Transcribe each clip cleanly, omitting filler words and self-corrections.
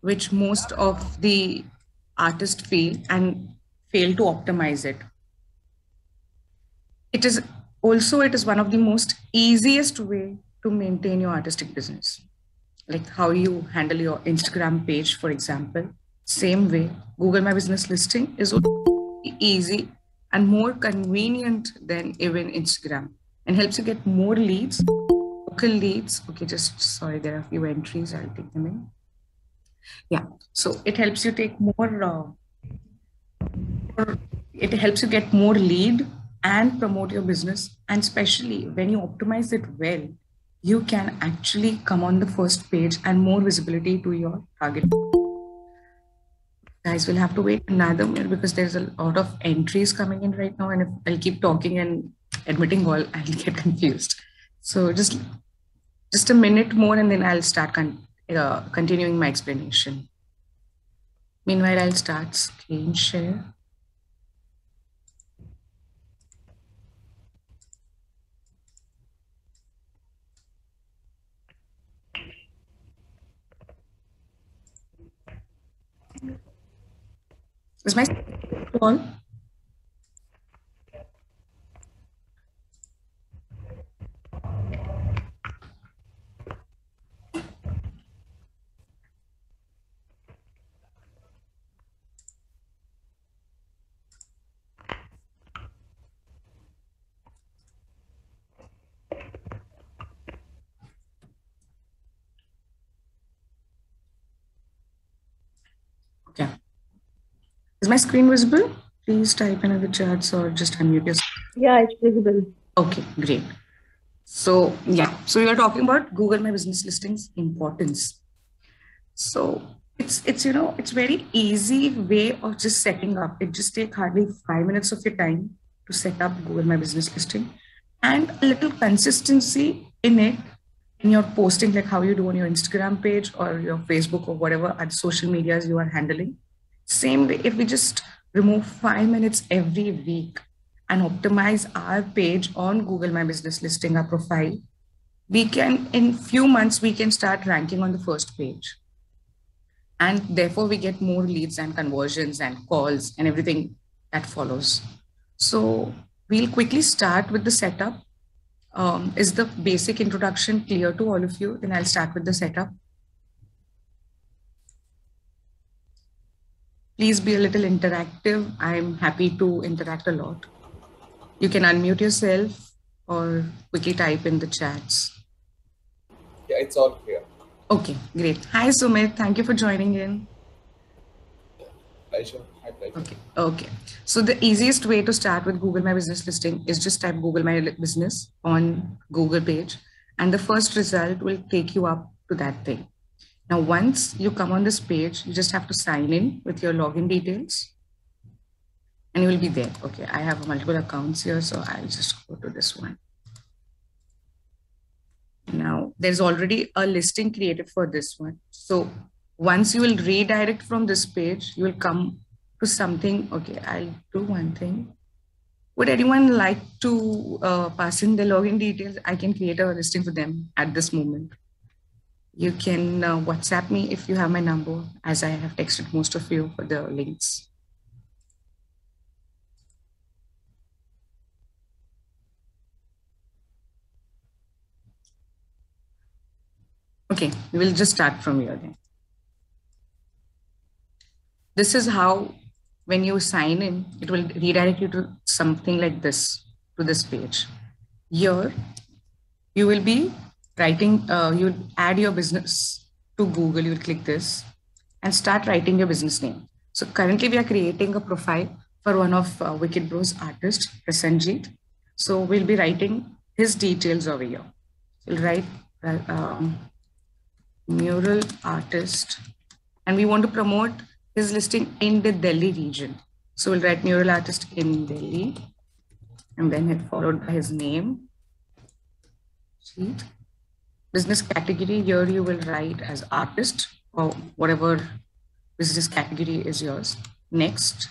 which most of the artists feel and fail to optimize it. It is one of the most easiest way to maintain your artistic business. Like how you handle your Instagram page, for example. Same way, Google My Business listing is easy and more convenient than even Instagram and helps you get more leads, local leads. Okay, just sorry, there are a few entries. I'll take them in. Yeah, so it helps you take it helps you get more lead and promote your business. And especially when you optimize it well, you can actually come on the first page and more visibility to your target. Guys, we'll have to wait another minute because there's a lot of entries coming in right now. And if I'll keep talking and admitting all, I'll get confused. So just a minute more and then I'll start continuing my explanation. Meanwhile, I'll start screen share. Is my on? Okay. Is my screen visible? Please type in the chats or just unmute yourself. Yeah, it's visible. Okay, great. So yeah, so we are talking about Google My Business Listings importance. So it's very easy way of just setting up. It just take hardly 5 minutes of your time to set up Google My Business Listing, and a little consistency in it in your posting, like how you do on your Instagram page or your Facebook or whatever other social medias you are handling. Same way, if we just remove 5 minutes every week and optimize our page on Google My Business Listing, our profile, we can, in few months, we can start ranking on the first page. And therefore we get more leads and conversions and calls and everything that follows. So we'll quickly start with the setup. Is the basic introduction clear to all of you? Then I'll start with the setup. Please be a little interactive. I'm happy to interact a lot. You can unmute yourself or quickly type in the chats. Yeah, it's all clear. Okay, great. Hi, Sumit. Thank you for joining in. Pleasure. My pleasure. Okay. So the easiest way to start with Google My Business Listing is just type Google My Business on Google page, and the first result will take you up to that thing. Now, once you come on this page, you just have to sign in with your login details and you will be there. Okay, I have multiple accounts here, so I'll just go to this one. Now, there's already a listing created for this one. So once you will redirect from this page, you will come to something. Okay, I'll do one thing. Would anyone like to pass in the login details? I can create a listing for them at this moment. You can WhatsApp me if you have my number, as I have texted most of you for the links. Okay, we will just start from here then. This is how, when you sign in, it will redirect you to something like this, to this page. Here, you will be writing, you add your business to Google, you will click this and start writing your business name. So currently we are creating a profile for one of Wicked Bros artist, Prasanjit. So we'll be writing his details over here. We'll write mural artist, and we want to promote his listing in the Delhi region. So we'll write mural artist in Delhi, and then it followed by his name. Sheet. Business category, here you will write as artist or whatever business category is yours. Next,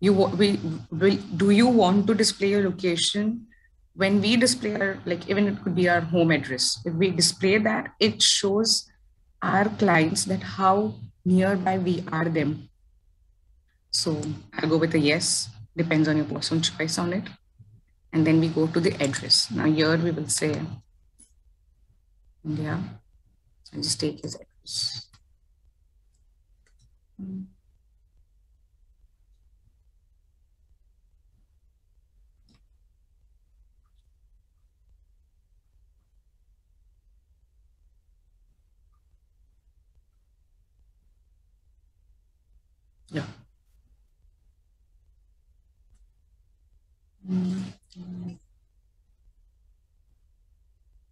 do you want to display your location? When we display our, like even it could be our home address. If we display that, it shows our clients that how nearby we are them. So I'll go with a yes, depends on your personal choice on it. And then we go to the address. Now here we will say India. So I just take his address. Yeah.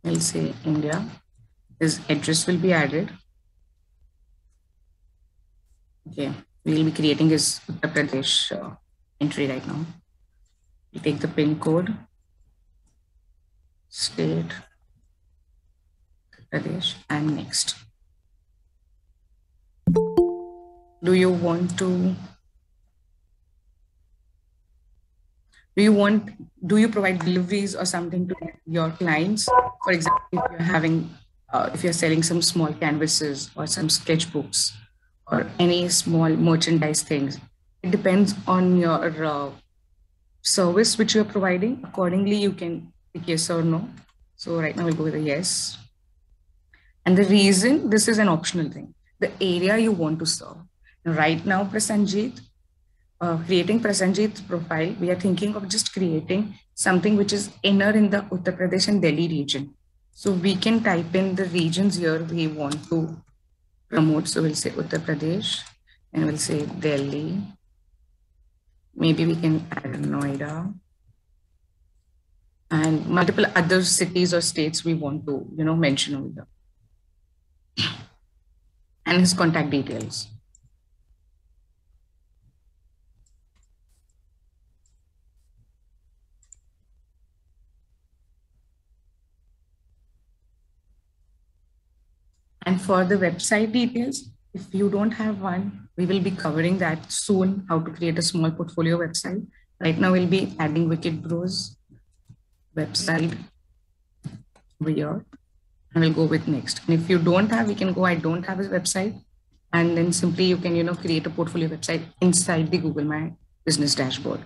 I'll say India. His address will be added. Okay. We'll be creating his Uttar Pradesh entry right now. We take the pin code, state, Uttar Pradesh, and next. Do you want to do you provide deliveries or something to your clients? For example, if you're selling some small canvases or some sketchbooks or any small merchandise things, it depends on your service which you're providing. Accordingly, you can pick yes or no. So right now we'll go with a yes. And the reason, this is an optional thing, the area you want to serve. Right now, Prasanjit, creating Prasanjit's profile, we are thinking of just creating something which is inner in the Uttar Pradesh and Delhi region. So we can type in the regions here we want to promote. So we'll say Uttar Pradesh and we'll say Delhi. Maybe we can add Noida and multiple other cities or states we want to, mention over here. And his contact details. And for the website details, if you don't have one, we will be covering that soon, how to create a small portfolio website. Right now, we'll be adding Wicked Bros website over here, and we'll go with next. And if you don't have, we can go, I don't have a website. And then simply you can, create a portfolio website inside the Google My Business dashboard.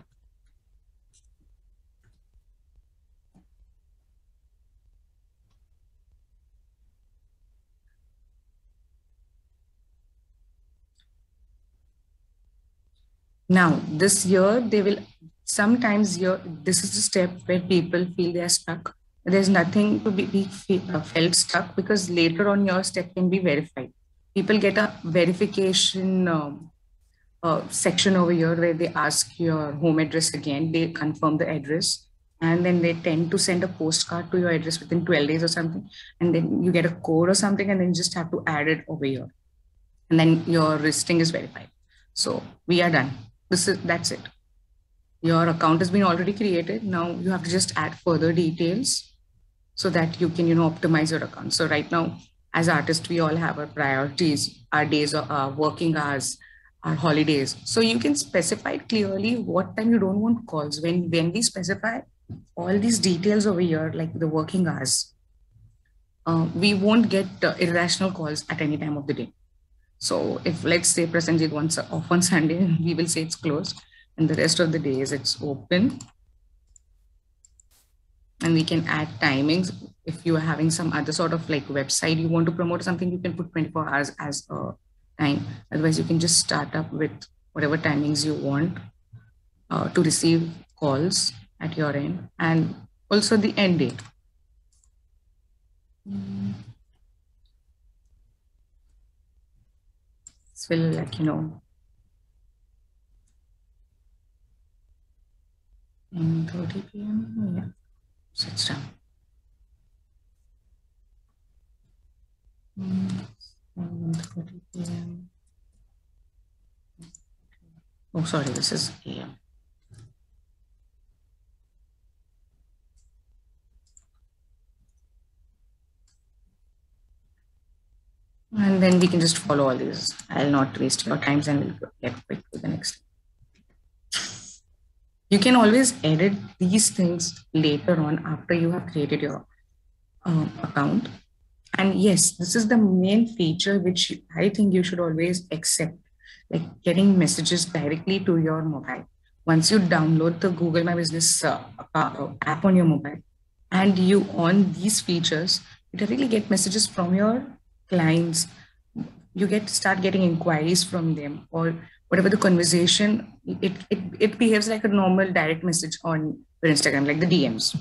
Now, this year, they will sometimes here, this is the step where people feel they are stuck. There's nothing to be felt stuck because later on your step can be verified. People get a verification section over here where they ask your home address again, they confirm the address, and then they tend to send a postcard to your address within 12 days or something. And then you get a code or something, and then you just have to add it over here. And then your listing is verified. So we are done. That's it. Your account has been already created. Now you have to just add further details so that you can, optimize your account. So right now, as artists, we all have our priorities, our days, our working hours, our holidays. So you can specify clearly what time you don't want calls. When we specify all these details over here, like the working hours, we won't get irrational calls at any time of the day. So if let's say Prasanjit wants off on Sunday, we will say it's closed, and the rest of the days it's open. And we can add timings. If you are having some other sort of like website you want to promote something, you can put 24 hours as a time. Otherwise, you can just start up with whatever timings you want to receive calls at your end, and also the end date. This will 9:30 p.m. Yeah, so it's done. 9:30 p.m. Oh, sorry, this is AM. And then we can just follow all these. I'll not waste your times and we'll get quick to the next. You can always edit these things later on after you have created your account. And yes, this is the main feature which I think you should always accept, like getting messages directly to your mobile. Once you download the Google My Business app on your mobile and you on these features, you directly get messages from your clients. You start getting inquiries from them, or whatever the conversation, it behaves like a normal direct message on your Instagram, like the DMs.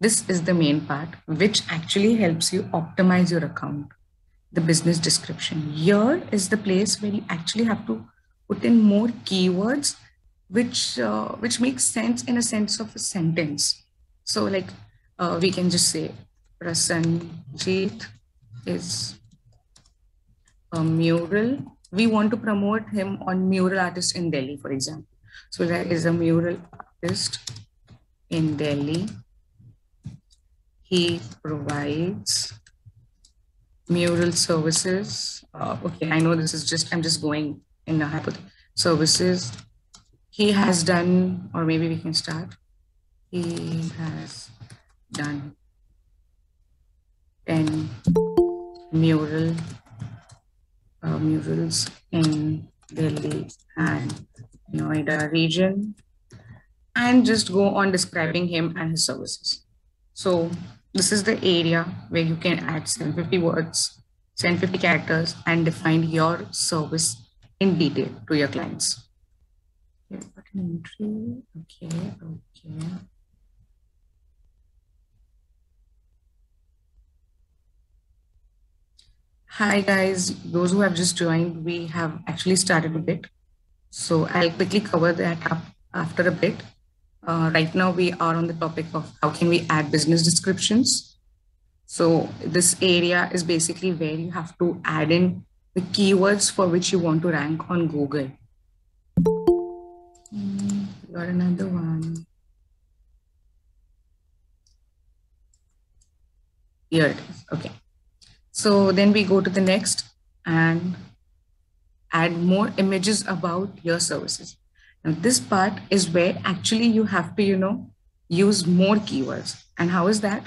This is the main part, which actually helps you optimize your account. The business description. Here is the place where you actually have to put in more keywords, which makes sense in a sense of a sentence. So, like we can just say, Prasanjit is a mural. We want to promote him on mural artist in Delhi, for example. So there is a mural artist in Delhi. He provides mural services. Okay, I know this is just, I'm just going in a hypothetical. Services he has done, or maybe we can start. He has done 10 murals in Delhi and Noida region, and just go on describing him and his services. So this is the area where you can add 750 words, 750 characters, and define your service in detail to your clients. Okay. Hi guys, those who have just joined, we have actually started a bit. So I'll quickly cover that up after a bit. Right now we are on the topic of how can we add business descriptions. So this area is basically where you have to add in the keywords for which you want to rank on Google. Got another one. Here it is. Okay. So then we go to the next and add more images about your services. Now this part is where actually you have to, use more keywords. And how is that?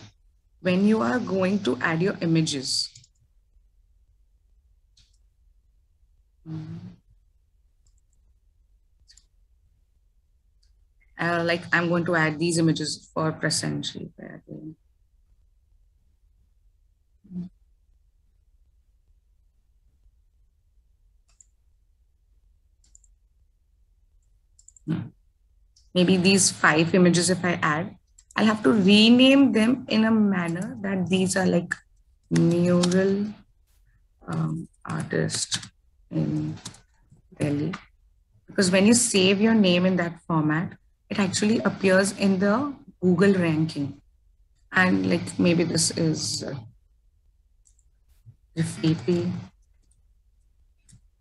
When you are going to add your images. Like I'm going to add these images for Prasanjit. Maybe these 5 images, if I add, I'll have to rename them in a manner that these are like mural artist in Delhi. Because when you save your name in that format, it actually appears in the Google ranking. And like maybe this is graffiti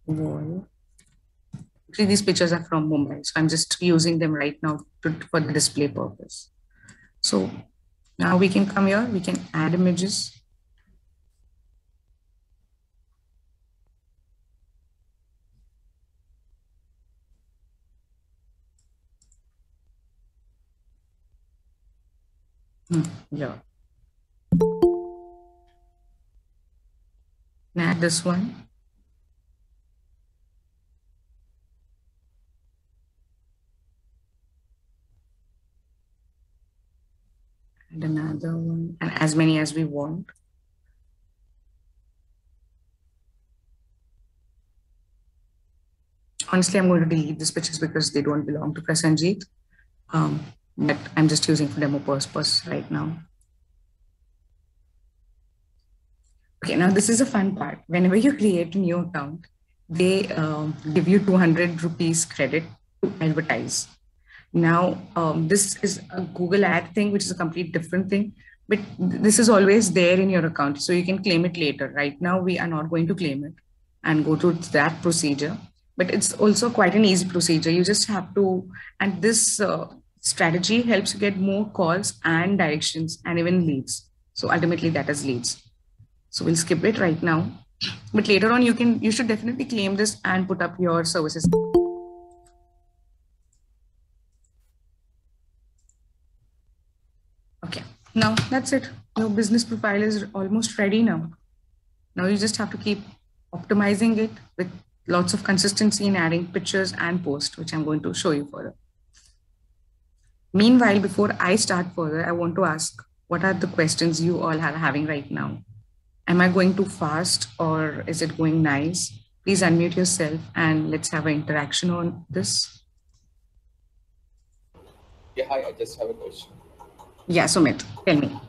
wall. Actually, these pictures are from Mumbai, so I'm just using them right now for the display purpose. So now we can come here, we can add images. Yeah. And add this one. And another one, and as many as we want. Honestly, I'm going to delete these pictures because they don't belong to Prasanjit. But I'm just using for demo purpose right now. Okay, now this is a fun part. Whenever you create a new account, they give you 200 rupees credit to advertise. Now, this is a Google ad thing, which is a complete different thing, but this is always there in your account. So you can claim it later. Right now, we are not going to claim it and go through that procedure, but it's also quite an easy procedure. You just have to, and this strategy helps you get more calls and directions and even leads. So ultimately that is leads. So we'll skip it right now, but later on you should definitely claim this and put up your services. Okay. Now that's it. Your business profile is almost ready now. Now you just have to keep optimizing it with lots of consistency in adding pictures and posts, which I'm going to show you further. Meanwhile, before I start further, I want to ask, what are the questions you all are having right now? Am I going too fast or is it going nice? Please unmute yourself and let's have an interaction on this. Yeah, hi, I just have a question. Yeah, Sumit, tell me.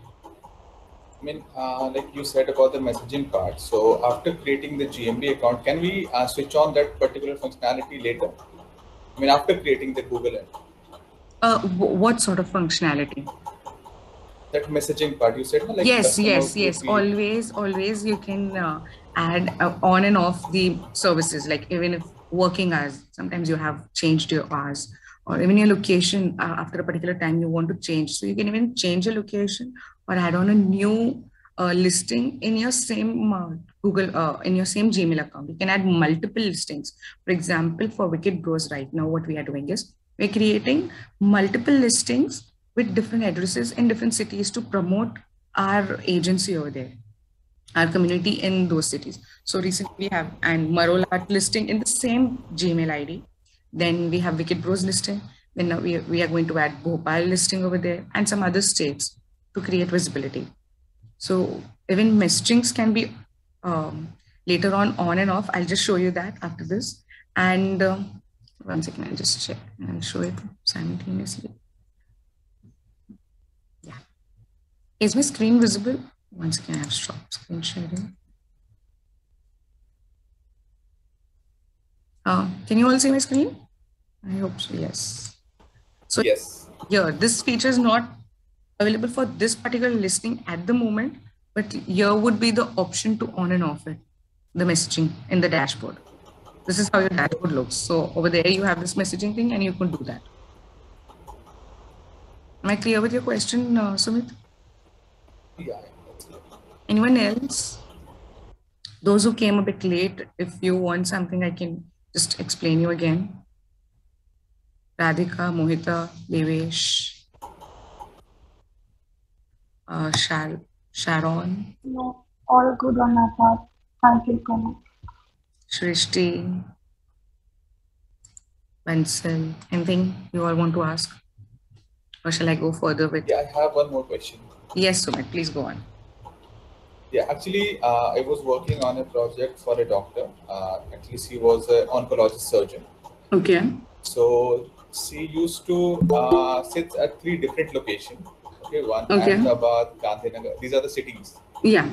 I mean, like you said about the messaging part. So after creating the GMB account, can we switch on that particular functionality later? I mean, after creating the Google ad, What sort of functionality? that messaging part you said, no, like Yes, customer yes, would yes. be. Always you can add on and off the services, like even if working hours, sometimes you have changed your hours or even your location after a particular time you want to change. So you can even change your location or add on a new listing in your same Google, in your same Gmail account. You can add multiple listings. For example, for Wicked Bros right now, what we are doing is we're creating multiple listings with different addresses in different cities to promote our agency over there, our community in those cities. So recently we have and Marolat listing in the same Gmail ID. Then we have Wicked Bros listing. Then now we are going to add Bhopal listing over there and some other states to create visibility. So even messagings can be later on and off. I'll just show you that after this. And one second, I'll just check and I'll show it simultaneously. Yeah. Is my screen visible? Once again, I've stopped screen sharing. Can you all see my screen? I hope so, yes. So Yes. here, this feature is not available for this particular listing at the moment, but here would be the option to on and off it, the messaging in the dashboard. This is how your dashboard looks. So over there, you have this messaging thing and you can do that. Am I clear with your question, Sumit? Yeah, that's good. Anyone else? Those who came a bit late, if you want something, I can just explain you again. Radhika, Mohita, Devesh, Sharon, No, all good on my part. Thank you so much. Shrishti, Bansal. Anything you all want to ask? Or shall I go further with? Yeah, I have one more question. Yes, Sumit, please go on. Yeah, actually, I was working on a project for a doctor. At least he was an oncologist surgeon. Okay. So she used to sit at 3 different locations. Okay, one Okay. Ahmedabad, Gandhinagar. These are the cities. Yeah.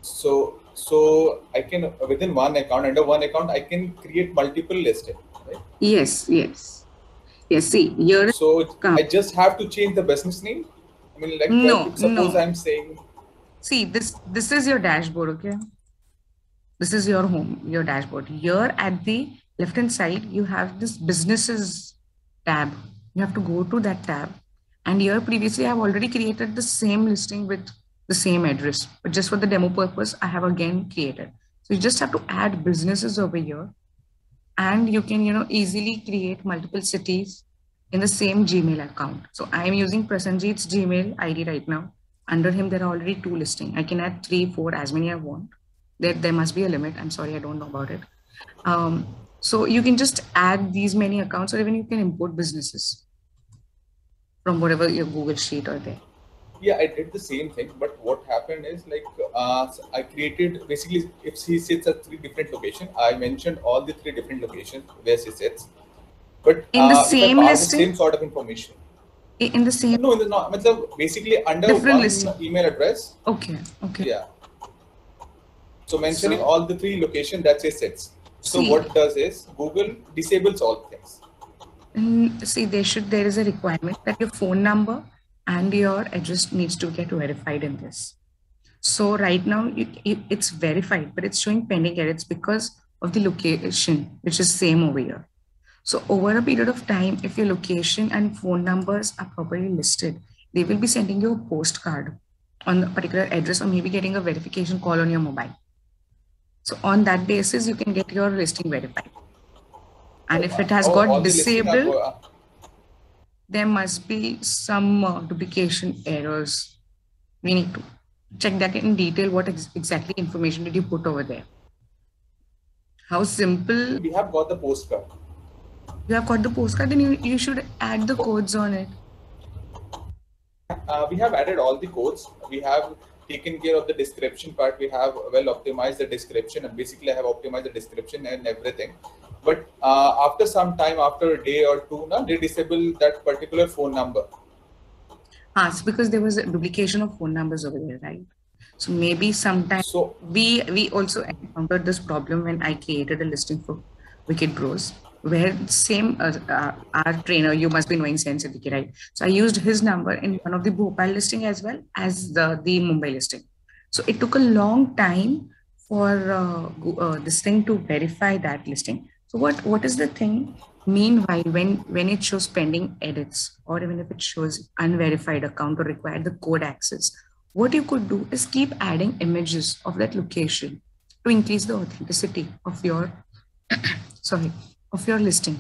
So I can within one account, under one account, I can create multiple listing. Right? Yes, yes. Yes, see, here. So I just have to change the business name. I mean, like No, suppose no. I'm saying. See, this is your dashboard, okay? This is your home, your dashboard. Here at the left-hand side, you have this businesses tab. You have to go to that tab. And here previously, I've already created the same listing with the same address. But just for the demo purpose, I have again created. So you just have to add businesses over here. And you can, easily create multiple cities in the same Gmail account. So I'm using Prasanjit's Gmail ID right now. Under him, there are already 2 listings. I can add 3, 4, as many I want. There must be a limit. I'm sorry, I don't know about it. So you can just add these many accounts, or even you can import businesses from whatever your Google Sheet or there. Yeah, I did the same thing, but what happened is like I created basically if she sits at 3 different locations, I mentioned all the 3 different locations where she sits. But in the if same I pass listing, the same sort of information. In the same. No, in the not. Basically under different one listing. email address. Okay. Okay. Yeah. So mentioning all the 3 locations that she sits. So what does is Google disables all things. See, there is a requirement that your phone number and your address needs to get verified in this. So right now it's verified, but it's showing pending errors because of the location, which is same over here. So over a period of time, if your location and phone numbers are properly listed, they will be sending you a postcard on a particular address or maybe getting a verification call on your mobile. So on that basis, you can get your listing verified. And if it has got disabled, there must be some duplication errors We need to check that in detail. What exactly information did you put over there? How simple. We have got the postcard. You have got the postcard, then you should add the codes on it. We have added all the codes. We have taken care of the description part. We have well optimized the description, and basically I have optimized the description and everything. But after some time, after a day or two, now they disable that particular phone number. It's because there was a duplication of phone numbers over there, right? So maybe sometime So we also encountered this problem when I created a listing for Wicked Bros, where same our trainer, you must be knowing Sensitivity, right? So I used his number in one of the Bhopal listing as well as the Mumbai listing. So it took a long time for this thing to verify that listing. So what is the thing? Meanwhile, when it shows pending edits, or even if it shows unverified account or required the code access, what you could do is keep adding images of that location to increase the authenticity of your of your listing,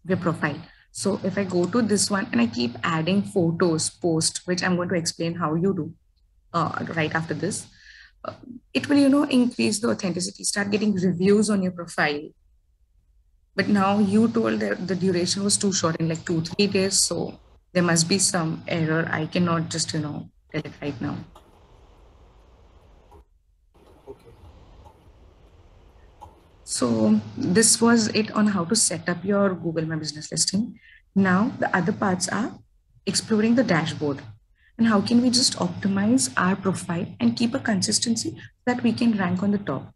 your profile. So if I go to this one and I keep adding photos, post, which I'm going to explain how you do right after this, it will increase the authenticity. Start getting reviews on your profile. But now you told that the duration was too short, in like 2-3 days, so there must be some error. I cannot just tell it right now. okay. So this was it on how to set up your Google My Business listing. Now the other parts are exploring the dashboard and how can we just optimize our profile and keep a consistency that we can rank on the top.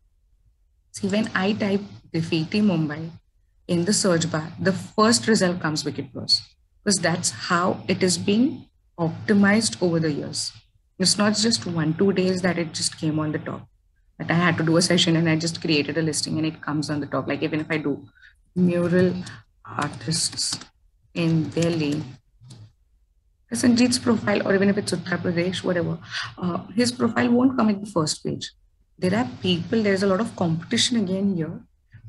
See, when I type Graffiti Mumbai in the search bar, the first result comes Wicked Bros, because that's how it is being optimized over the years. It's not just 1-2 days that it just came on the top. But I had to do a session and I just created a listing and it comes on the top. Like even if I do mural artists in Delhi, Sanjeet's profile, or even if it's Uttar Pradesh, whatever, his profile won't come at the first page. There are people, there's a lot of competition again here,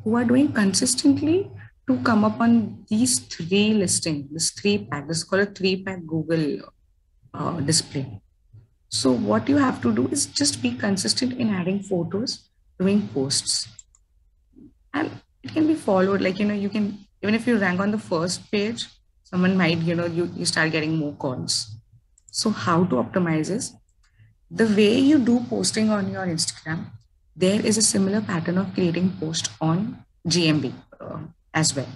who are doing consistently to come up on these 3 listings, this 3-pack, this is called a 3-pack Google display. So what you have to do is just be consistent in adding photos, doing posts. And it can be followed, like, you can, even if you rank on the first page, someone might, you start getting more calls. So how to optimize is, the way you do posting on your Instagram, there is a similar pattern of creating post on GMB as well.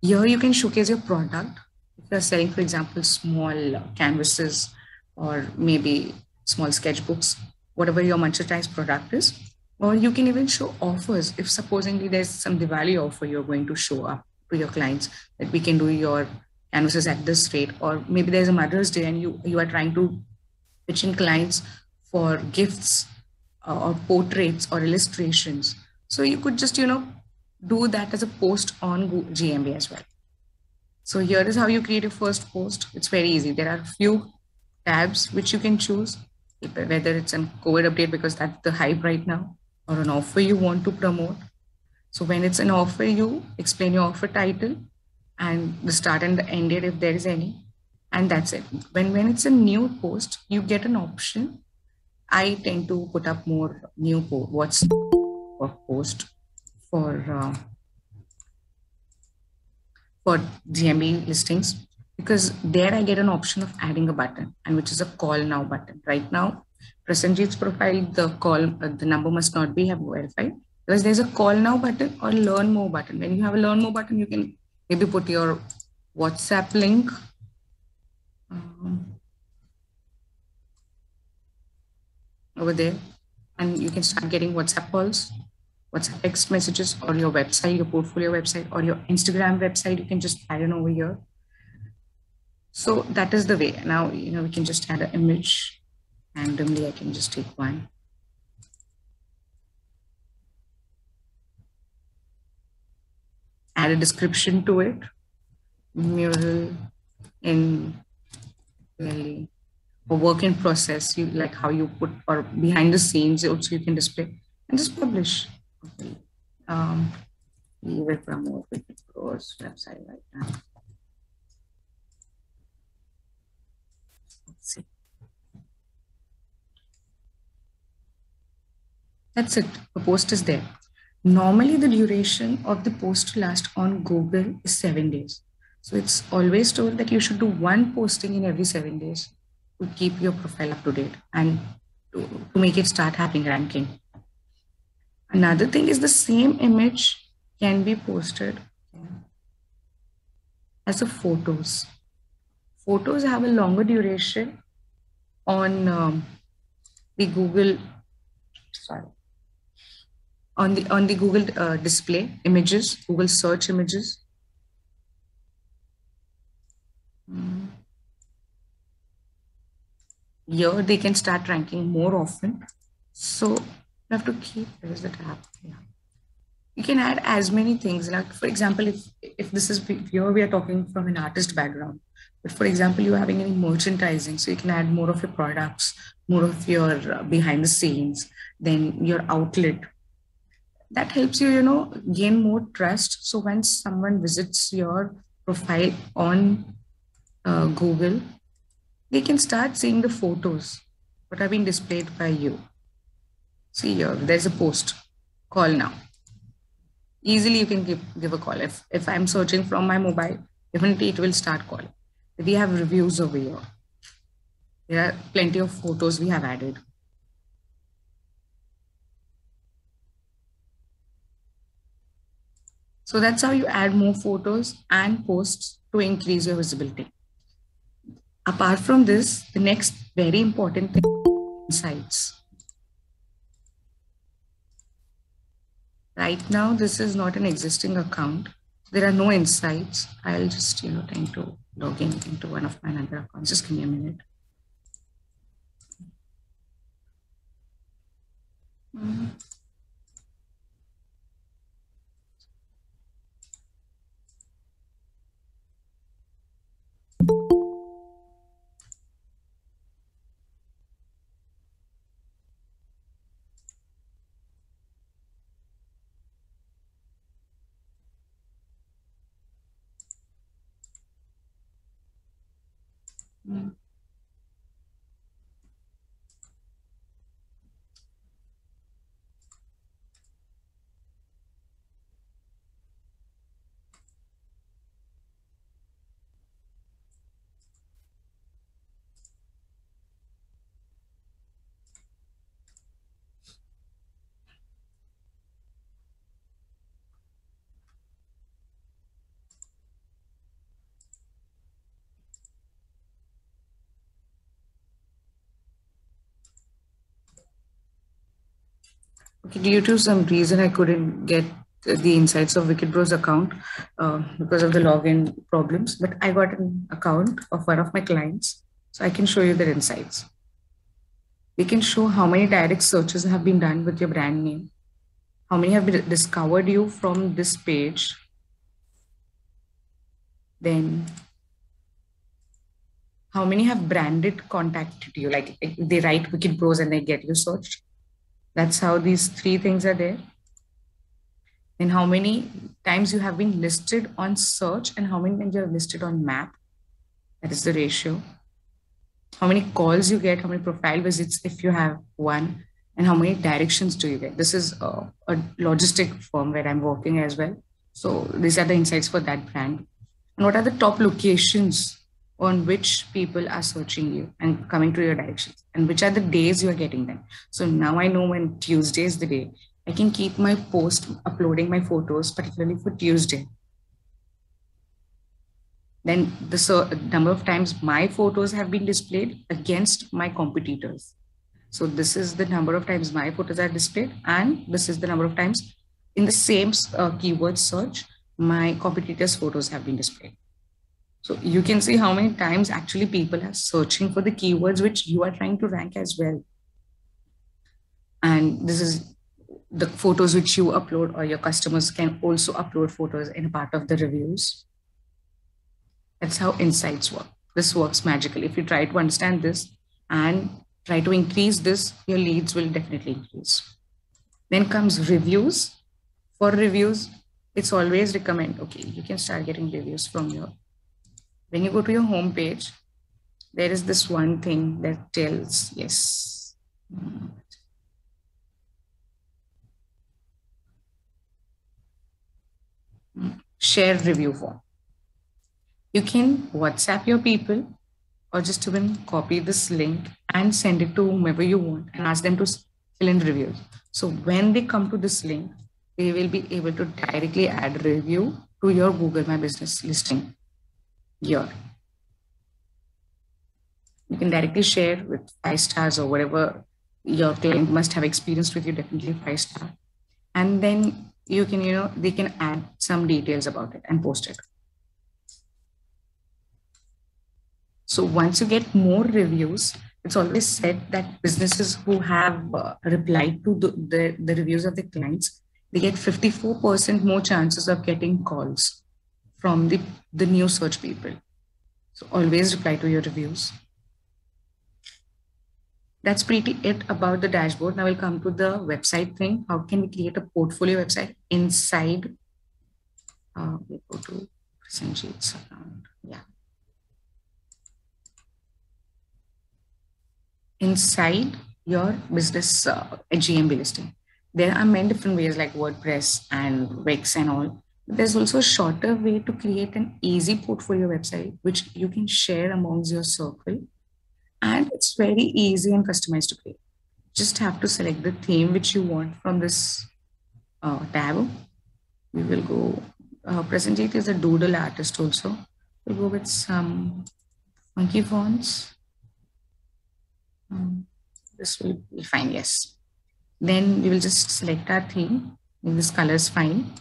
Here you can showcase your product. If you're selling, for example, small canvases or maybe small sketchbooks, whatever your merchandise product is, or you can even show offers. If supposedly there's some Diwali offer you're going to show up to your clients, that we can do your canvases at this rate, or maybe there's a Mother's Day and you are trying to pitch in clients for gifts or portraits or illustrations. So you could just, do that as a post on GMB as well. So here is how you create a first post. It's very easy. There are a few tabs which you can choose, whether it's a COVID update because that's the hype right now, or an offer you want to promote. So when it's an offer, you explain your offer title and the start and the end date if there is any, and that's it. When it's a new post, you get an option. I tend to put up more new post for GMB listings, because there I get an option of adding a button, and which is a call now button. Right now, Prasenjit's profile, the number must not be verified, because there's a call now button or learn more button. When you have a learn more button, you can maybe put your WhatsApp link. Over there, and you can start getting WhatsApp calls, WhatsApp text messages, or your website, your portfolio website, or your Instagram website. You can just add it over here. So that is the way. Now, we can just add an image randomly. I can just take one. Add a description to it. Mural in Delhi. Or work in process, you like how you put, or behind the scenes also you can display, and just publish. Okay. We will promote Wicked Bros website right now. Let's see. That's it. The post is there. Normally, the duration of the post to last on Google is 7 days. So it's always told that you should do one posting in every 7 days to keep your profile up to date and to make it start having ranking. Another thing is the same image can be posted as a photos. Photos have a longer duration on the Google, sorry, on the Google display images, Google search images. Here they can start ranking more often. So you have to keep, where is the tab? Yeah. You can add as many things. Like for example, if this is here, we are talking from an artist background. But for example, you're having any merchandising, so you can add more of your products, more of your behind the scenes, then your outlet. That helps you, gain more trust. So when someone visits your profile on Google, they can start seeing the photos what have been displayed by you. See here, there's a post, call now. Easily you can give a call. If I'm searching from my mobile, definitely it will start calling. We have reviews over here. There are plenty of photos we have added. So that's how you add more photos and posts to increase your visibility. Apart from this, the next very important thing is insights. Right now, this is not an existing account. There are no insights. I'll just, trying to log in into one of my other accounts. Just give me a minute. Okay, due to some reason, I couldn't get the insights of Wicked Bros account because of the login problems, but I got an account of one of my clients, so I can show you their insights. We can show how many direct searches have been done with your brand name, how many have discovered you from this page, then how many have branded contacted you, like they write Wicked Bros and they get you searched. That's how these three things are there. And how many times you have been listed on search and how many times you have listed on map. That is the ratio. How many calls you get, how many profile visits if you have one, and how many directions do you get. This is a logistic firm where I'm working as well. So these are the insights for that brand. And what are the top locations on which people are searching you and coming to your directions, and which are the days you are getting them. So now I know when Tuesday is the day, I can keep my post uploading my photos, particularly for Tuesday. Then the number of times my photos have been displayed against my competitors. So this is the number of times my photos are displayed, and this is the number of times in the same keyword search, my competitors' photos have been displayed. So you can see how many times actually people are searching for the keywords which you are trying to rank as well. And this is the photos which you upload, or your customers can also upload photos in a part of the reviews. That's how insights work. This works magically. If you try to understand this and try to increase this, your leads will definitely increase. Then comes reviews. For reviews, it's always recommend, okay, you can start getting reviews from your, when you go to your home page, there is this one thing that tells, yes. share review form. You can WhatsApp your people or just even copy this link and send it to whomever you want and ask them to fill in reviews. So when they come to this link, they will be able to directly add review to your Google My Business listing here. You can directly share with 5 stars or whatever your client must have experienced with you, definitely 5 star. And then you can, they can add some details about it and post it. So once you get more reviews, it's always said that businesses who have replied to the reviews of the clients, they get 54% more chances of getting calls from the new search people. So always reply to your reviews. That's pretty it about the dashboard. Now we'll come to the website thing. How can we create a portfolio website inside? We go to Present account. Yeah. Inside your business GMB listing, there are many different ways like WordPress and Wix and all. There's also a shorter way to create an easy portfolio website, which you can share amongst your circle. And it's very easy and customized to create. Just have to select the theme which you want from this tab. We will go, Present is a doodle artist also. We'll go with some funky fonts. This will be fine, yes. Then we will just select our theme. This color is fine.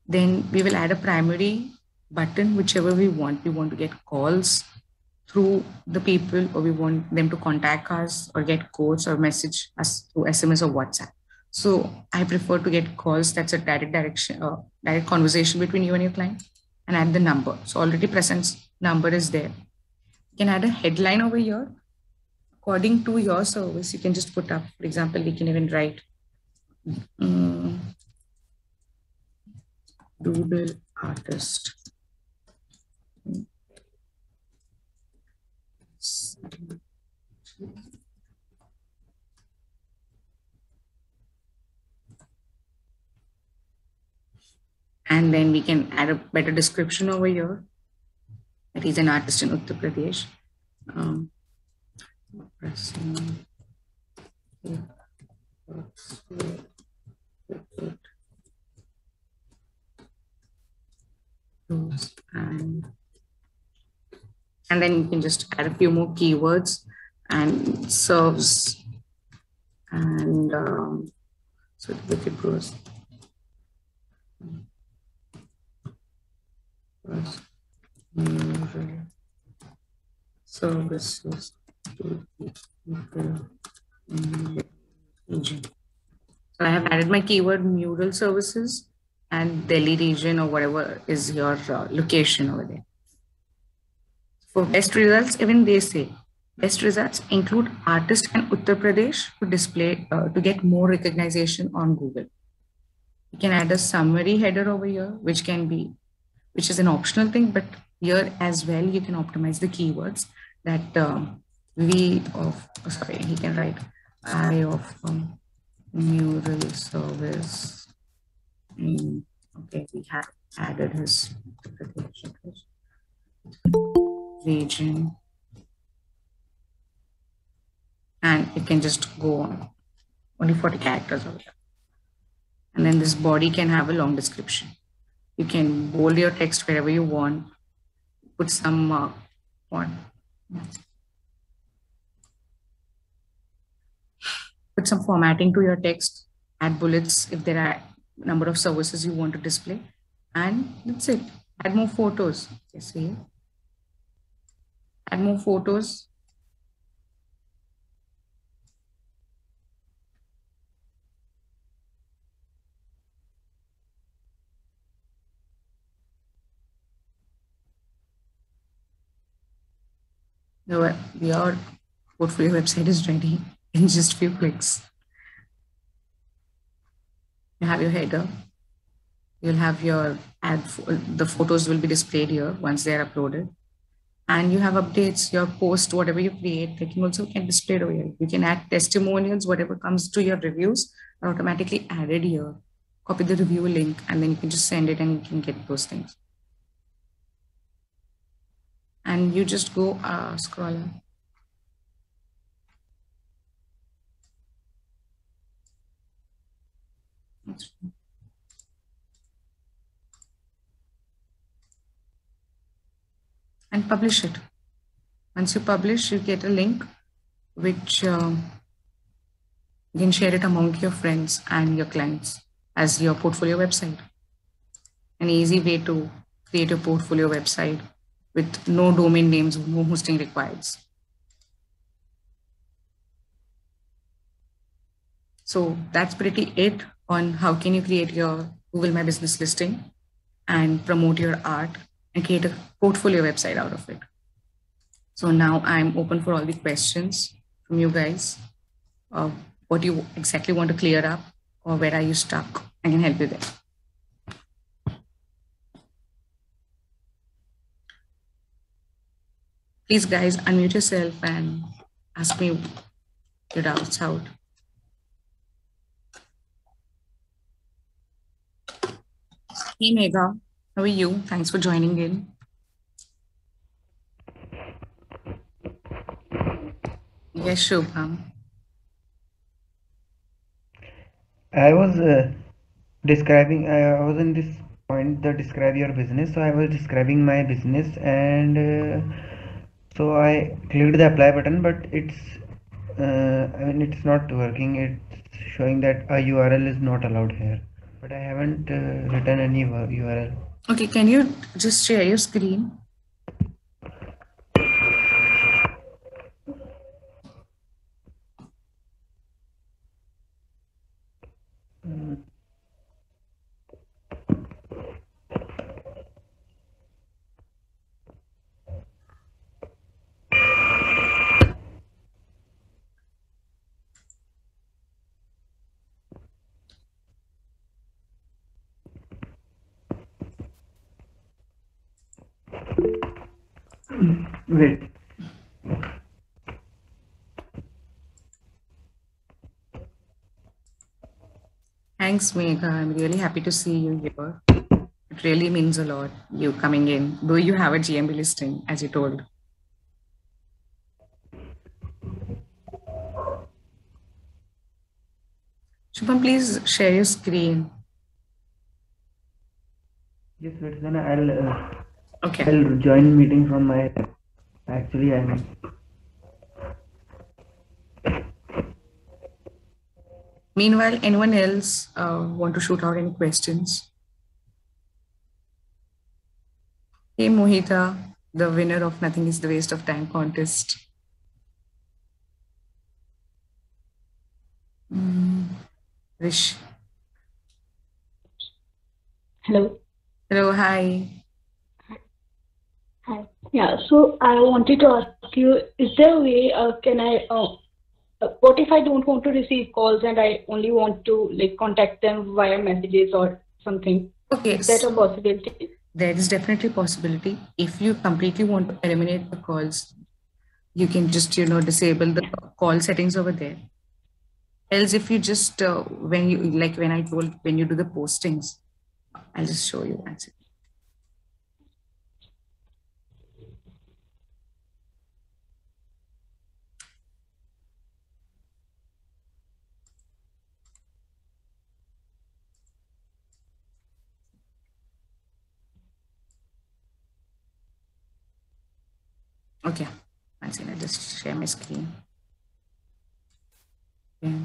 Then we will add a primary button, whichever we want. We want to get calls through the people, or we want them to contact us or get quotes or message us through SMS or WhatsApp. So I prefer to get calls. That's a direct conversation between you and your client, and add the number. So already present number is there. You can add a headline over here. According to your service, you can just put up, for example, we can even write doodle artist. And then we can add a better description over here. That he's an artist in Uttar Pradesh. And then you can just add a few more keywords and serves and so if it goes services to people in the region. So I have added my keyword mural services and Delhi region or whatever is your location over there. For best results, even they say best results include artist and Uttar Pradesh to display to get more recognition on Google. You can add a summary header over here, which is an optional thing, but here as well you can optimize the keywords that he can write I of mural service. Okay, we have added his region, and you can just go on. Only 40 characters over here. And then this body can have a long description. You can bold your text wherever you want, put some put some formatting to your text, add bullets if there are a number of services you want to display, and that's it. Add more photos. Yes, see. Add more photos. Your portfolio website is ready in just a few clicks. You have your header. You'll have your the photos will be displayed here once they are uploaded. And you have updates, your post, whatever you create, they can also get displayed over here. You can add testimonials, whatever comes to your reviews are automatically added here. copy the review link, and then you can just send it and you can get those things. And you just go scroll up. And publish it. Once you publish, you get a link which you can share it among your friends and your clients as your portfolio website. An easy way to create a portfolio website with no domain names, no hosting required. So that's pretty it on how can you create your Google My Business listing and promote your art and create a portfolio website out of it. So now I'm open for all the questions from you guys. What you exactly want to clear up, or where are you stuck? I can help you there. Please, guys, unmute yourself and ask me your doubts out. Hey, Megha, how are you? Thanks for joining in. Yes, Shubham. I was describing, I was in this point that describe your business. So I was describing my business, and so I clicked the apply button, but I mean, it's not working. It's showing that a URL is not allowed here, but I haven't written any URL. Okay, can you just share your screen? Wait. Thanks, Megha. I'm really happy to see you here. It really means a lot, you coming in, though you have a GMB listing, as you told. Shubham, please share your screen. Yes, wait, then I'll Okay. I'll join meeting from my. Actually, I'm. Meanwhile, anyone else want to shoot out any questions? Hey, Mohita, the winner of Nothing is the Waste of Time contest. Rish. Hello. Hello, hi. Hi. Yeah, so I wanted to ask you, is there a way, what if I don't want to receive calls and I only want to like contact them via messages or something? Okay. Is that a possibility? There is definitely a possibility. If you completely want to eliminate the calls, you can just, disable the call settings over there. Else, if you just, when you do the postings, I'll just show you. That's it. Okay, I'll just share my screen. Okay.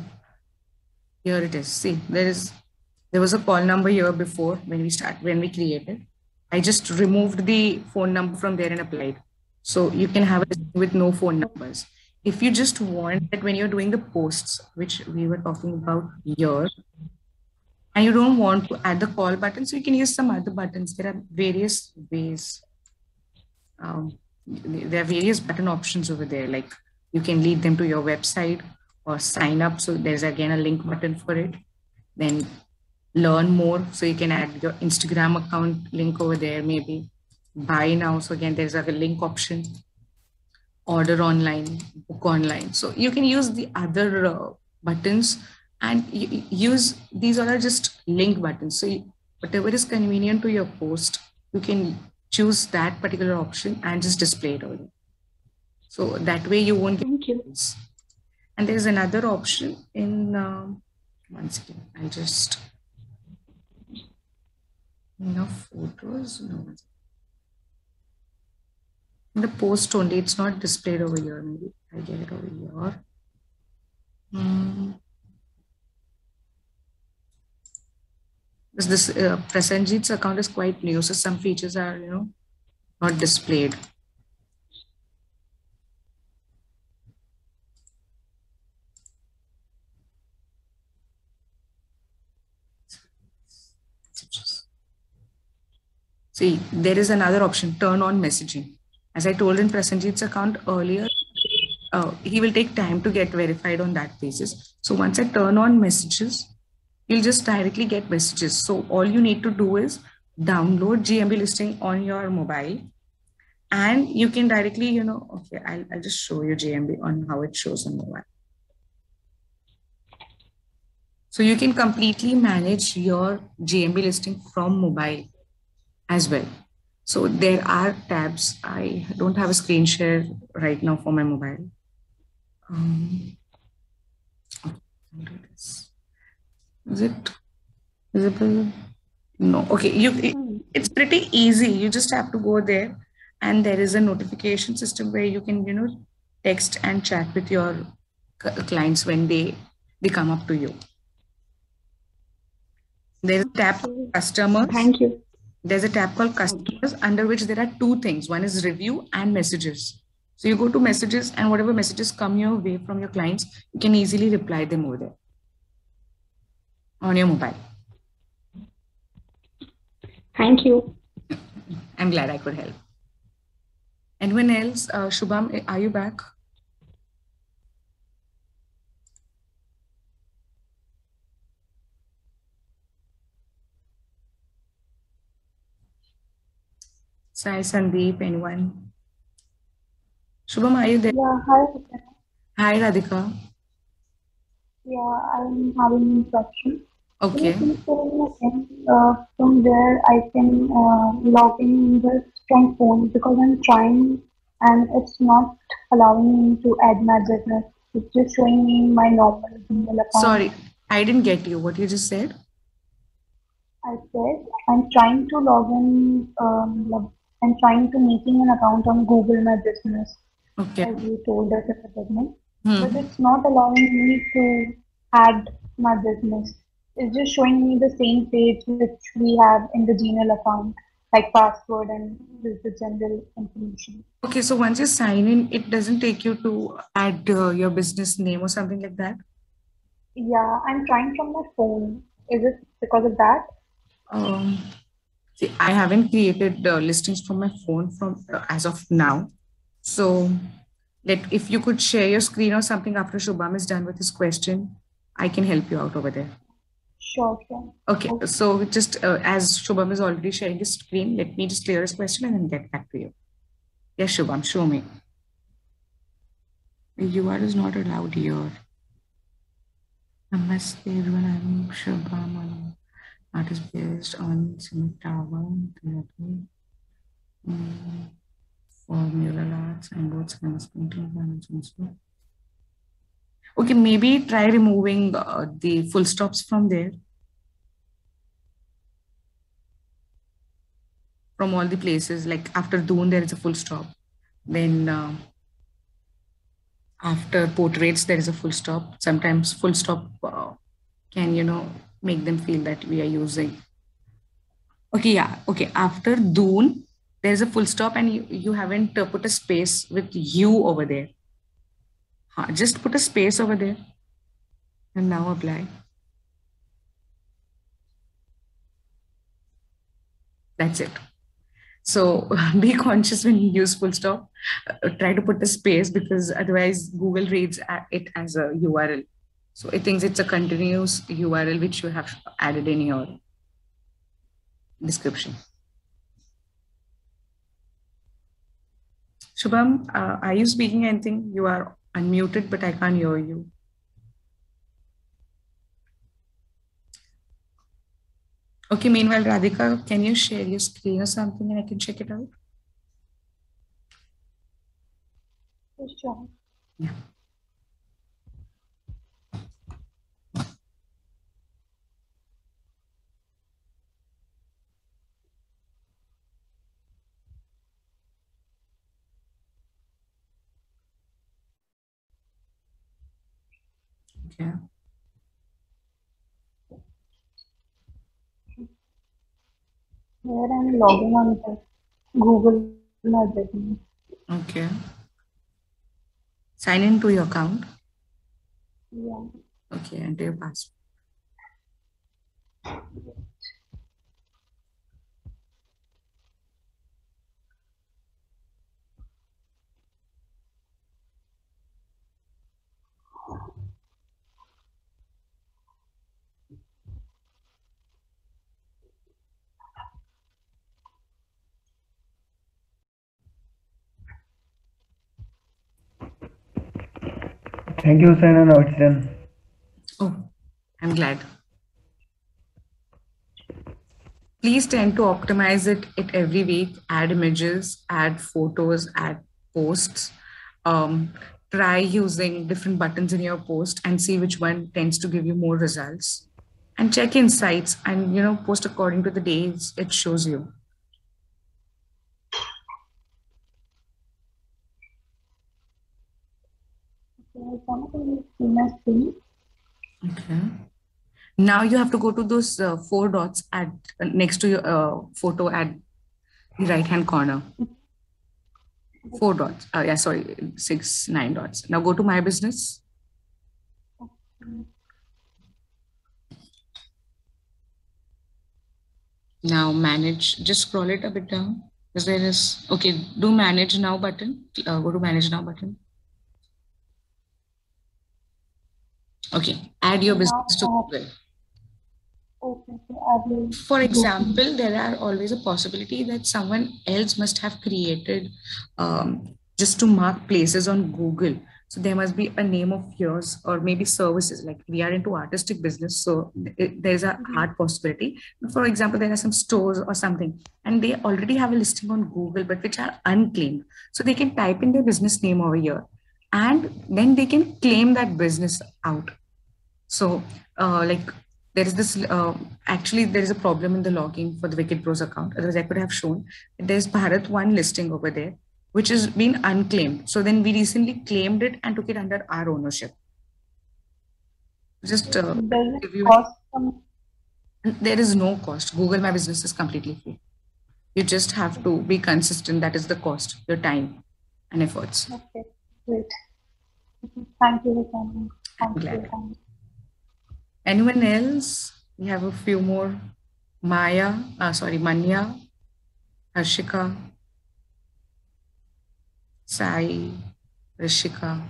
Here it is. See, there was a call number here before when we created. I just removed the phone number from there and applied. So you can have it with no phone numbers. If you just want that when you're doing the posts, which we were talking about here, and you don't want to add the call button, so you can use some other buttons. There are various ways. There are various button options over there. Like you can lead them to your website or sign up. So there's again a link button for it. Then learn more. So you can add your Instagram account link over there, maybe buy now. So again, there's a link option, order online, book online. So you can use the other buttons and use these all are just link buttons. So whatever is convenient to your post, you can choose that particular option and just display it over there. So that way you won't get Thank you. ads. And there's another option in one second. I'll just photos. No, in the post only, it's not displayed over here. Maybe I get it over here. This Prasenjit's account is quite new, so some features are not displayed. See, there is another option, turn on messaging. As I told in Prasenjit's account earlier, he will take time to get verified on that basis. So once I turn on messages, you'll just directly get messages. So all you need to do is download GMB listing on your mobile, and you can directly, okay, I'll just show you GMB on how it shows on mobile. So you can completely manage your GMB listing from mobile as well. So there are tabs. I don't have a screen share right now for my mobile. Is it visible? No. Okay. It's pretty easy. You just have to go there, and there is a notification system where you can, text and chat with your clients when they come up to you. There's a tab called customers. Thank you. There's a tab called customers under which there are two things. One is review and messages. So you go to messages, and whatever messages come your way from your clients, you can easily reply them over there on your mobile. Thank you. I'm glad I could help. Anyone else? Shubham, are you back? Sai, Sandeep, anyone? Shubham, are you there? Yeah, hi. Hi, Radhika. Yeah, I'm having a question. Okay. Can you please tell me again from where I can log in just from phone, because I'm trying and it's not allowing me to add my business. It's just showing me my normal Gmail account. Sorry, I didn't get you. What you just said? I said I'm trying to log in. I'm trying to making an account on Google My Business, Okay. as you told us at the beginning, but it's not allowing me to add my business. It's just showing me the same page which we have in the Gmail account, like password and the general information. Okay, so once you sign in, it doesn't take you to add your business name or something like that? Yeah, I'm trying from my phone. Is it because of that? See, I haven't created listings from my phone from as of now. So if you could share your screen or something after Shubham is done with his question, I can help you out over there. Sure. Okay, so just as Shubham is already sharing his screen, let me just clear his question and then get back to you. Yes, Shubham, show me. UR is not allowed here. Namaste everyone, I'm Shubham. Art is based on Cement Tower, for mural arts and both science painting and so. Okay, maybe try removing the full stops from there. From all the places, like after Doon, there is a full stop. Then after portraits, there is a full stop. Sometimes full stop can, make them feel that we are using. Okay, yeah. Okay, after Doon, there's a full stop and you haven't put a space with you over there. Just put a space over there and now apply. That's it. So be conscious when you use full stop. Try to put a space because otherwise Google reads it as a URL. So it thinks it's a continuous URL which you have added in your description. Shubham, are you speaking anything? You are unmuted, but I can't hear you. Okay, meanwhile, Radhika, can you share your screen or something and I can check it out? Sure. Yeah. Okay. Here I'm logging on to Google My Business. Okay. Sign in to your account. Yeah. Okay, enter your password. Thank you, Hussaina. Now it's done. Oh, I'm glad. Please tend to optimize it every week. Add images, add photos, add posts. Try using different buttons in your post and see which one tends to give you more results. And check insights and post according to the days it shows you. Okay. Now you have to go to those 4 dots at next to your photo at the right hand corner. 4 dots. Yeah, sorry, 6, 9 dots. Now go to My Business. Now manage. Just scroll it a bit down. Because there is okay. Do Manage Now button. Go to Manage Now button. Okay. Add your business to Google. Okay. For example, there are always a possibility that someone else must have created just to mark places on Google. So there must be a name of yours or maybe services. Like we are into artistic business, so there's a hard possibility. For example, there are some stores or something, and they already have a listing on Google, but which are unclaimed. So they can type in their business name over here, and then they can claim that business out. So like there is this actually there is a problem in the logging for the Wicked Bros account. Otherwise I could have shown there's Bharat One listing over there which has been unclaimed. So then we recently claimed it and took it under our ownership. Just if you, there is no cost. Google My Business is completely free. You just have to be consistent. That is the cost, your time and efforts. Okay, great. Thank you, Hussaina. I'm glad. Anyone else? We have a few more. Manya, Harshika, Sai, Rishika.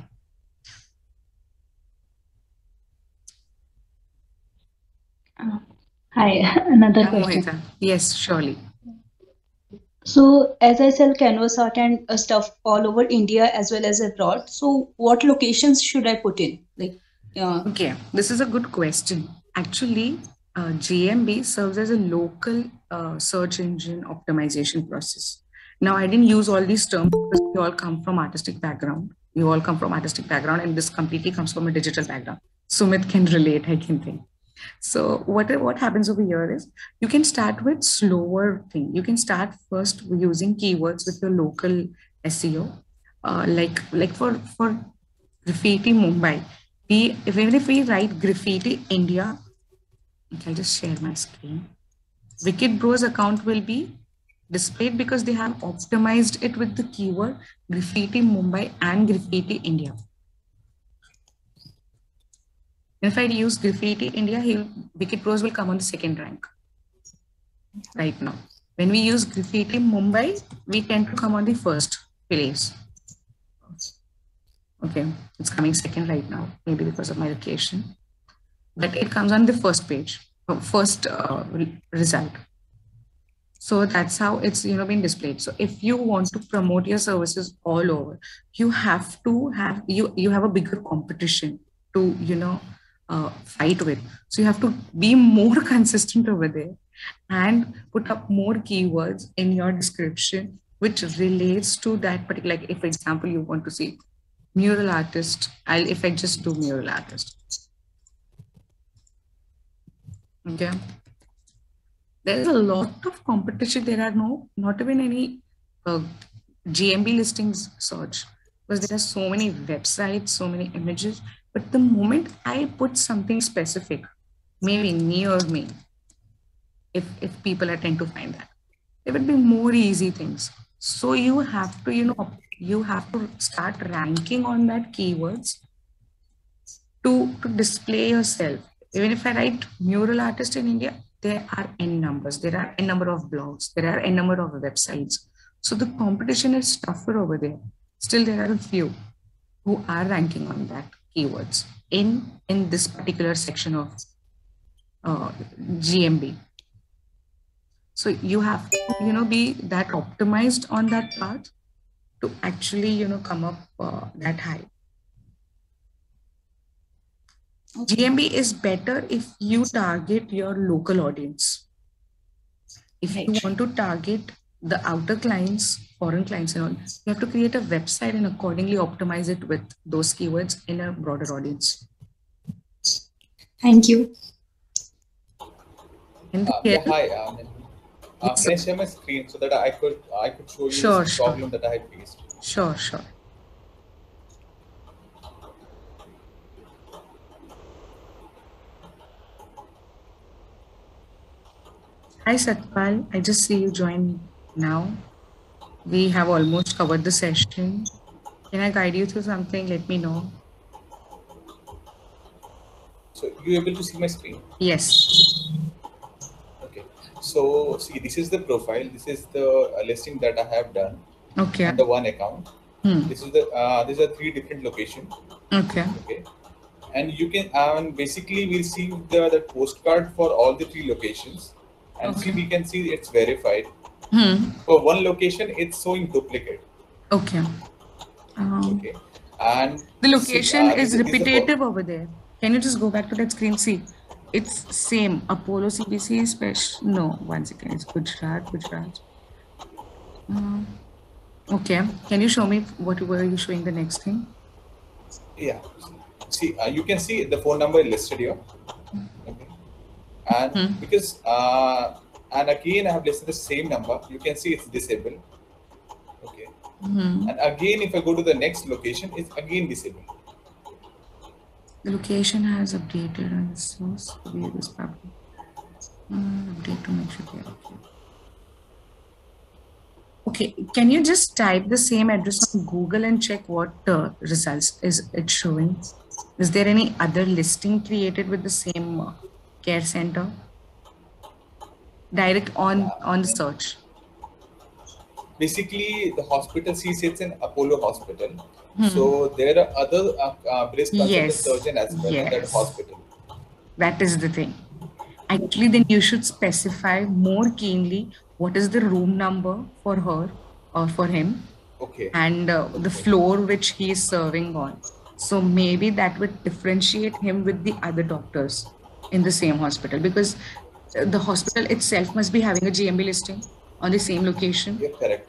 Hi, another question. Mohita. Yes, surely. So, as I sell canvas art and stuff all over India as well as abroad, so what locations should I put in? Okay, this is a good question. Actually, JMB serves as a local search engine optimization process. Now, I didn't use all these terms because we all come from artistic background. You all come from artistic background, and this completely comes from a digital background. Sumit can relate, I can think. So what happens over here is you can start with slower thing. You can start first using keywords with your local SEO, like for graffiti Mumbai. Even if we write graffiti India, I'll just share my screen. Wicked Bros account will be displayed because they have optimized it with the keyword graffiti Mumbai and graffiti India. If I use graffiti India, Wicked Bros will come on the second rank right now. When we use graffiti Mumbai, we tend to come on the first place. Okay, it's coming second right now, maybe because of my location. But it comes on the first page, first result. So that's how it's been displayed. So if you want to promote your services all over, you have to have you have a bigger competition to fight with. So you have to be more consistent over there. and put up more keywords in your description which relates to that particular, like if for example you want to see mural artist, if I just do mural artist, okay, there is a lot of competition. There are not even any GMB listings search, because there are so many websites, so many images. But the moment I put something specific, maybe near me, if people are tend to find that, there would be more easy things. So you have to, you have to start ranking on that keywords to display yourself. Even if I write mural artist in India, there are n numbers. There are n number of blogs. There are n number of websites. So the competition is tougher over there. Still, there are a few who are ranking on that keywords in this particular section of GMB. So you have to, be that optimized on that part to actually, come up that high. GMB is better if you target your local audience. If you want to target the outer clients, foreign clients and all, you have to create a website and accordingly optimize it with those keywords in a broader audience. Thank you. Yeah, hi. Can I share my screen so that I could show you the problem that I have faced? Sure. Hi Satpal, I just see you join now. We have almost covered the session. Can I guide you through something? Let me know. So you able to see my screen? Yes. Okay. So see, this is the profile. This is the listing that I have done. Okay. On the one account. This is the these are 3 different locations. Okay. Okay. And you can basically we see the postcard for all the 3 locations, and see we can see it's verified. For one location, it's showing duplicate. Okay. Okay. And the location is repetitive over there. Can you just go back to that screen? See, it's same. Apollo CBC special. No, one second. It's Gujarat. Okay. Can you show me what were you showing the next thing? Yeah. See, you can see the phone number listed here. Okay. And because and again I have listed the same number, you can see it's disabled. Okay. And again, if I go to the next location, it's again disabled. The location has updated on the source to view this public. Update to make sure they are okay. Okay, can you just type the same address on Google and check what results is it showing? Is there any other listing created with the same care center? Direct on the search. Basically, the hospital sees it's an Apollo hospital. So there are other breast consultant surgeon as well in that hospital. That is the thing. Actually, then you should specify more keenly what is the room number for her or for him. Okay. And the floor which he is serving on. So maybe that would differentiate him with the other doctors in the same hospital, because the hospital itself must be having a GMB listing on the same location. Yeah, correct.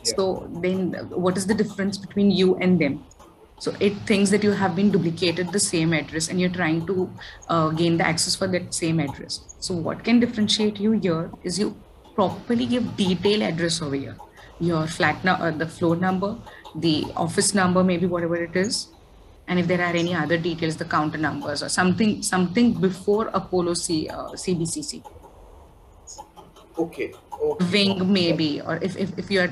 So then what is the difference between you and them? So it thinks that you have been duplicated the same address and you're trying to gain the access for that same address. So what can differentiate you here is you properly give detailed address over here. Your flat the floor number, the office number, maybe whatever it is. And if there are any other details, the counter numbers or something before Apollo CBCC. Okay. Wing maybe, or if you are,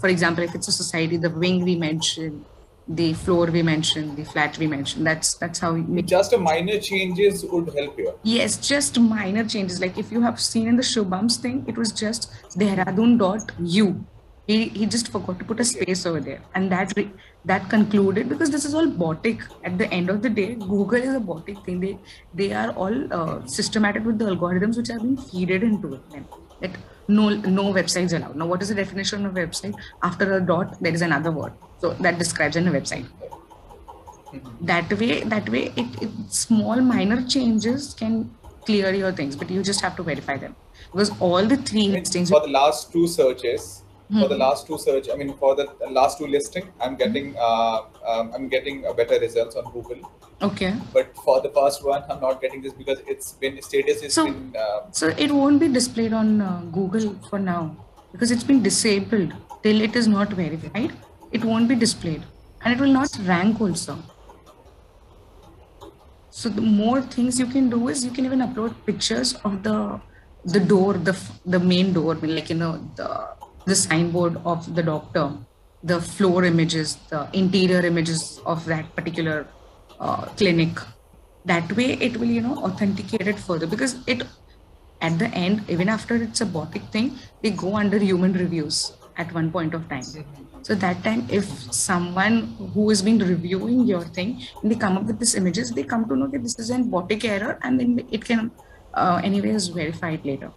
for example, if it's a society, the wing we mentioned, the floor we mentioned, the flat we mentioned. That's how we just a minor changes would help you. Yes, just minor changes. Like if you have seen in the Shubham's thing, it was just Dehradun.u. He just forgot to put a space over there, and that concluded, because this is all botic. At the end of the day, Google is a botic thing. They are all systematic with the algorithms which have been feeded into it. That no websites allowed. Now, what is the definition of a website? After a dot, there is another word. So that describes a website. That way, it small minor changes can clear your things, but you just have to verify them because all the three listings. For the last two searches, for the last two search, I mean, for the last two listing, I'm getting better results on Google. Okay. But for the first one, I'm not getting this because it's been status is been. So it won't be displayed on Google for now because it's been disabled till it is not verified. It won't be displayed, and it will not rank also. So the more things you can do is you can even upload pictures of the door, the main door, like the signboard of the doctor, the floor images, the interior images of that particular clinic. That way it will authenticate it further, because it at the end, even after it's a botic thing, they go under human reviews at one point of time. So that time, if someone who has been reviewing your thing and they come up with these images, they come to know that this is an botic error, and then it can anyways verify it later.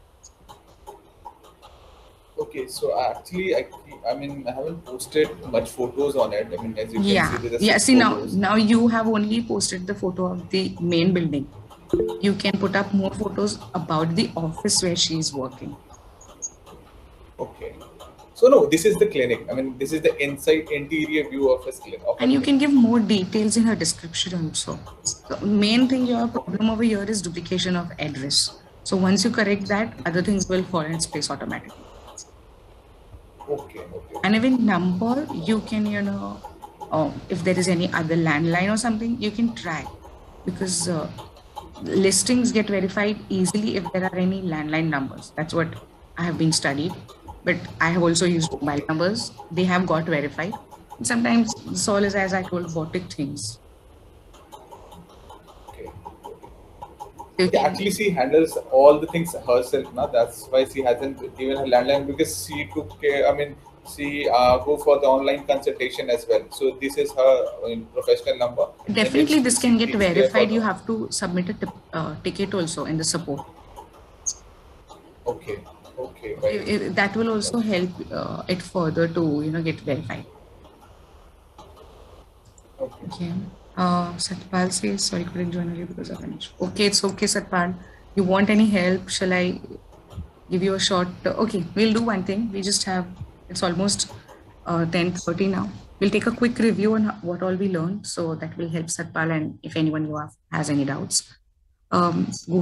Okay, so actually, I haven't posted much photos on it. I mean, as you can see, see now you have only posted the photo of the main building. You can put up more photos about the office where she is working. Okay. So no, this is the clinic. I mean, this is the interior view of a clinic. And you can give more details in her description also. So main thing your problem over here is duplication of address. So once you correct that, other things will fall in its place automatically. Okay. And even number, you can, if there is any other landline or something, you can try, because listings get verified easily if there are any landline numbers. That's what I have been studied. But I have also used mobile numbers. They have got verified. Sometimes this all is, as I told, botic things. Okay. Actually, she handles all the things herself. Now that's why she hasn't given her landline, because she took care. I mean, she go for the online consultation as well. So this is her professional number. Definitely, this can get verified. You have to submit a ticket also in the support. Okay. Right. That will also help it further to get verified. Okay. Satpal says, sorry, couldn't join you because of an issue. Okay, it's okay, Satpal. You want any help? Shall I give you a short? Okay, we'll do one thing. We just have, it's almost 10:30 now. We'll take a quick review on what all we learned. So that will help Satpal, and if anyone has any doubts. Google